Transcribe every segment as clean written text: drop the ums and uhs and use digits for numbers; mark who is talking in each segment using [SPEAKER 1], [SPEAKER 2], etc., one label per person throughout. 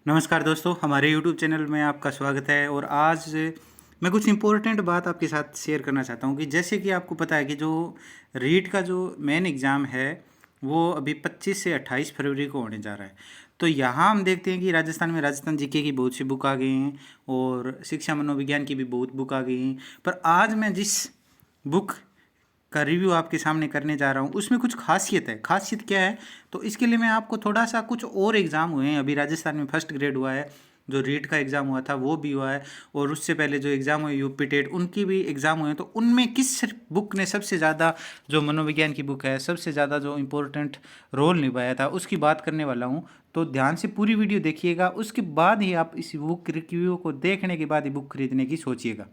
[SPEAKER 1] नमस्कार दोस्तों, हमारे YouTube चैनल में आपका स्वागत है। और आज मैं कुछ इम्पोर्टेंट बात आपके साथ शेयर करना चाहता हूँ कि जैसे कि आपको पता है कि जो रीट का जो मेन एग्ज़ाम है वो अभी 25 से 28 फरवरी को होने जा रहा है। तो यहाँ हम देखते हैं कि राजस्थान में राजस्थान जीके की बहुत सी बुक आ गई हैं और शिक्षा मनोविज्ञान की भी बहुत बुक आ गई हैं। पर आज मैं जिस बुक का रिव्यू आपके सामने करने जा रहा हूँ उसमें कुछ खासियत है। खासियत क्या है? तो इसके लिए मैं आपको थोड़ा सा कुछ और एग्ज़ाम हुए हैं। अभी राजस्थान में फर्स्ट ग्रेड हुआ है, जो रीट का एग्ज़ाम हुआ था वो भी हुआ है, और उससे पहले जो एग्ज़ाम हुए यूपी टेट उनकी भी एग्ज़ाम हुए हैं। तो उनमें किस बुक ने सबसे ज़्यादा, जो मनोविज्ञान की बुक है, सबसे ज़्यादा जो इम्पोर्टेंट रोल निभाया था उसकी बात करने वाला हूँ। तो ध्यान से पूरी वीडियो देखिएगा, उसके बाद ही आप इस बुक रिव्यू को देखने के बाद ही बुक खरीदने की सोचिएगा।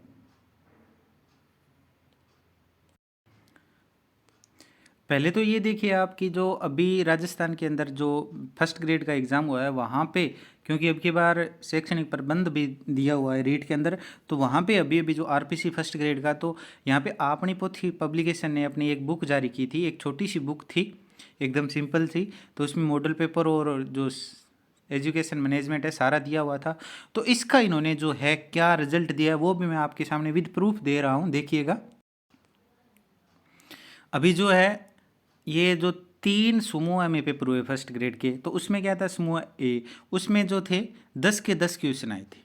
[SPEAKER 1] पहले तो ये देखिए आप कि जो अभी राजस्थान के अंदर जो फर्स्ट ग्रेड का एग्ज़ाम हुआ है वहाँ पे, क्योंकि अब की बार शैक्षणिक प्रबंध भी दिया हुआ है रीट के अंदर, तो वहाँ पे अभी अभी जो आरपीसी फर्स्ट ग्रेड का, तो यहाँ पे आपनी पोथी पब्लिकेशन ने अपनी एक बुक जारी की थी। एक छोटी सी बुक थी, एकदम सिंपल थी। तो उसमें मॉडल पेपर और जो एजुकेशन मैनेजमेंट है सारा दिया हुआ था। तो इसका इन्होंने जो है क्या रिजल्ट दिया है वो भी मैं आपके सामने विद प्रूफ दे रहा हूँ, देखिएगा। अभी जो है ये जो 3 समूह में पेपर हुए फर्स्ट ग्रेड के, तो उसमें क्या था, समूह ए, उसमें जो थे 10 के 10 क्वेश्चन आए थे।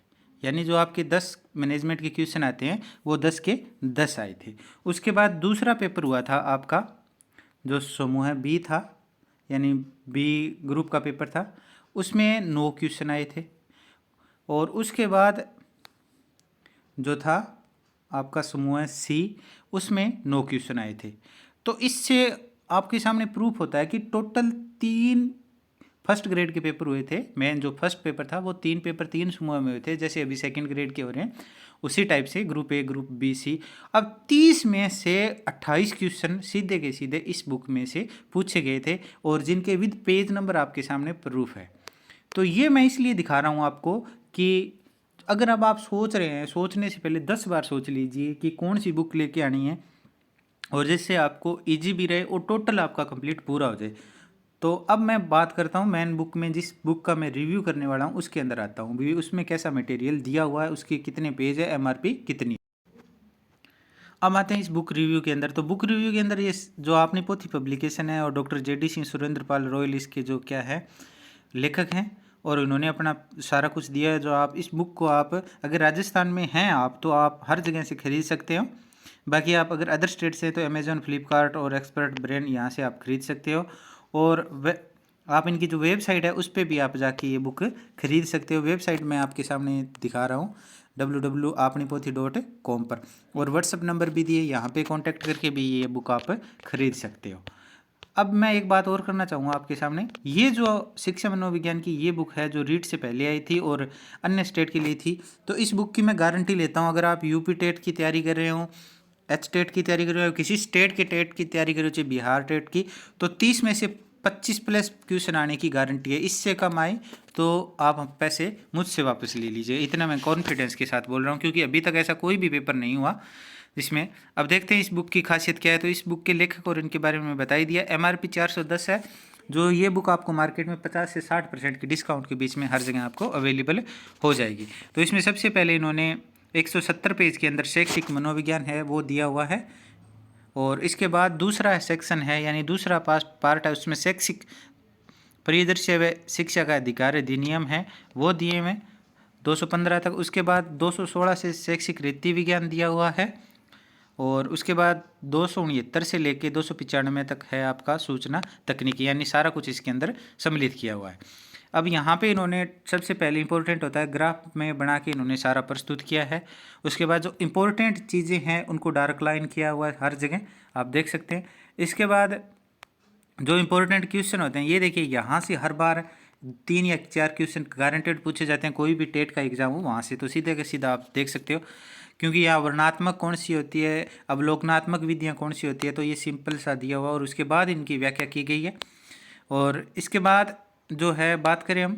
[SPEAKER 1] यानी जो आपके 10 मैनेजमेंट के क्वेश्चन आते हैं वो 10 के 10 आए थे। उसके बाद दूसरा पेपर हुआ था आपका, जो समूह बी था, यानी बी ग्रुप का पेपर था, उसमें 9 क्वेश्चन आए थे। और उसके बाद जो था आपका समूह सी, उसमें 9 क्वेश्चन आए थे। तो इससे आपके सामने प्रूफ होता है कि टोटल 3 फर्स्ट ग्रेड के पेपर हुए थे। मेन जो फर्स्ट पेपर था वो 3 पेपर 3 समूह में हुए थे, जैसे अभी सेकंड ग्रेड के हो रहे हैं उसी टाइप से, ग्रुप ए, ग्रुप बी, सी। अब 30 में से 28 क्वेश्चन सीधे के सीधे इस बुक में से पूछे गए थे, और जिनके विद पेज नंबर आपके सामने प्रूफ है। तो ये मैं इसलिए दिखा रहा हूँ आपको कि अगर अब आप सोच रहे हैं, सोचने से पहले 10 बार सोच लीजिए कि कौन सी बुक लेके आनी है, और जिससे आपको इजी भी रहे और टोटल आपका कंप्लीट पूरा हो जाए। तो अब मैं बात करता हूँ मेन बुक में, जिस बुक का मैं रिव्यू करने वाला हूँ उसके अंदर आता हूँ भी, उसमें कैसा मटेरियल दिया हुआ है, उसके कितने पेज है, एमआरपी कितनी है। अब आते हैं इस बुक रिव्यू के अंदर। तो बुक रिव्यू के अंदर ये जो आपने पोथी पब्लिकेशन है और डॉक्टर जेडी सिंह सुरेंद्र पाल रॉयल इसके जो क्या है लेखक हैं, और उन्होंने अपना सारा कुछ दिया है। जो आप इस बुक को, आप अगर राजस्थान में हैं आप, तो आप हर जगह से खरीद सकते हो। बाकी आप अगर अदर स्टेट से हैं तो अमेजोन, फ्लिपकार्ट और एक्सपर्ट ब्रांड यहाँ से आप खरीद सकते हो। और आप इनकी जो वेबसाइट है उस पर भी आप जाके ये बुक खरीद सकते हो। वेबसाइट मैं आपके सामने दिखा रहा हूँ, www.apnipothi.com पर, और व्हाट्सअप नंबर भी दिए, यहाँ पे कांटेक्ट करके भी ये बुक आप खरीद सकते हो। अब मैं एक बात और करना चाहूँगा आपके सामने, ये जो शिक्षा मनोविज्ञान की ये बुक है जो रीट से पहले आई थी और अन्य स्टेट के लिए थी, तो इस बुक की मैं गारंटी लेता हूँ। अगर आप यूपी टेट की तैयारी कर रहे हो, एच टेट की तैयारी कर रहे हो, किसी स्टेट के टेट की तैयारी कर रहे हो, चाहे बिहार टेट की, तो 30 में से 25 प्लस क्वेश्चन आने की गारंटी है। इससे कम आए तो आप पैसे मुझसे वापस ले लीजिए, इतना मैं कॉन्फिडेंस के साथ बोल रहा हूँ, क्योंकि अभी तक ऐसा कोई भी पेपर नहीं हुआ इसमें। अब देखते हैं इस बुक की खासियत क्या है। तो इस बुक के लेखक और इनके बारे में बता ही दिया। एमआरपी 410 है। जो ये बुक आपको मार्केट में 50 से 60% की डिस्काउंट के बीच में हर जगह आपको अवेलेबल हो जाएगी। तो इसमें सबसे पहले इन्होंने 170 पेज के अंदर शैक्षिक मनोविज्ञान है वो दिया हुआ है, और इसके बाद दूसरा सेक्शन है, यानी दूसरा पार्ट है, उसमें शैक्षिक परिदृश्य व शिक्षा का अधिकार अधिनियम है वो दिए में 215 तक। उसके बाद 216 से शैक्षिक रीति विज्ञान दिया हुआ है, और उसके बाद 269 से लेके 295 तक है आपका सूचना तकनीकी, यानी सारा कुछ इसके अंदर सम्मिलित किया हुआ है। अब यहाँ पे इन्होंने सबसे पहले इंपॉर्टेंट होता है, ग्राफ में बना के इन्होंने सारा प्रस्तुत किया है। उसके बाद जो इंपॉर्टेंट चीज़ें हैं उनको डार्क लाइन किया हुआ है हर जगह, आप देख सकते हैं। इसके बाद जो इंपॉर्टेंट क्वेश्चन होते हैं, ये देखिए यहाँ से हर बार 3 या 4 क्वेश्चन गारंटेड पूछे जाते हैं, कोई भी टेट का एग्जाम हो वहाँ से, तो सीधे का सीधा आप देख सकते हो। क्योंकि यहाँ वर्णात्मक कौन सी होती है, अवलोकनात्मक विधियाँ कौन सी होती है, तो ये सिंपल सा दिया हुआ, और उसके बाद इनकी व्याख्या की गई है। और इसके बाद जो है बात करें हम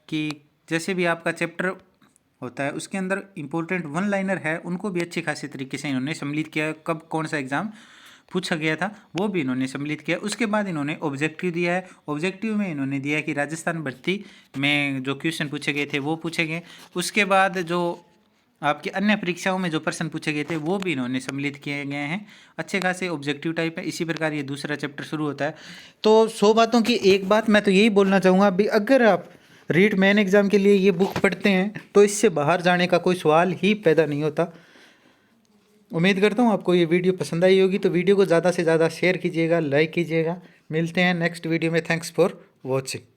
[SPEAKER 1] कि जैसे भी आपका चैप्टर होता है उसके अंदर इंपॉर्टेंट वन लाइनर है, उनको भी अच्छी खासी तरीके से इन्होंने सम्मिलित किया है, कब कौन सा एग्ज़ाम पूछा गया था वो भी इन्होंने सम्मिलित किया। उसके बाद इन्होंने ऑब्जेक्टिव दिया है। ऑब्जेक्टिव में इन्होंने दिया है कि राजस्थान भर्ती में जो क्वेश्चन पूछे गए थे वो पूछे गए। उसके बाद जो आपकी अन्य परीक्षाओं में जो प्रश्न पूछे गए थे वो भी इन्होंने सम्मिलित किए गए हैं। अच्छे खासे ऑब्जेक्टिव टाइप है। इसी प्रकार ये दूसरा चैप्टर शुरू होता है। तो 100 बातों की एक बात मैं तो यही बोलना चाहूँगा, अभी अगर आप रीट मेन एग्जाम के लिए ये बुक पढ़ते हैं तो इससे बाहर जाने का कोई सवाल ही पैदा नहीं होता। उम्मीद करता हूँ आपको ये वीडियो पसंद आई होगी, तो वीडियो को ज़्यादा से ज़्यादा शेयर कीजिएगा, लाइक कीजिएगा। मिलते हैं नेक्स्ट वीडियो में। Thanks for watching.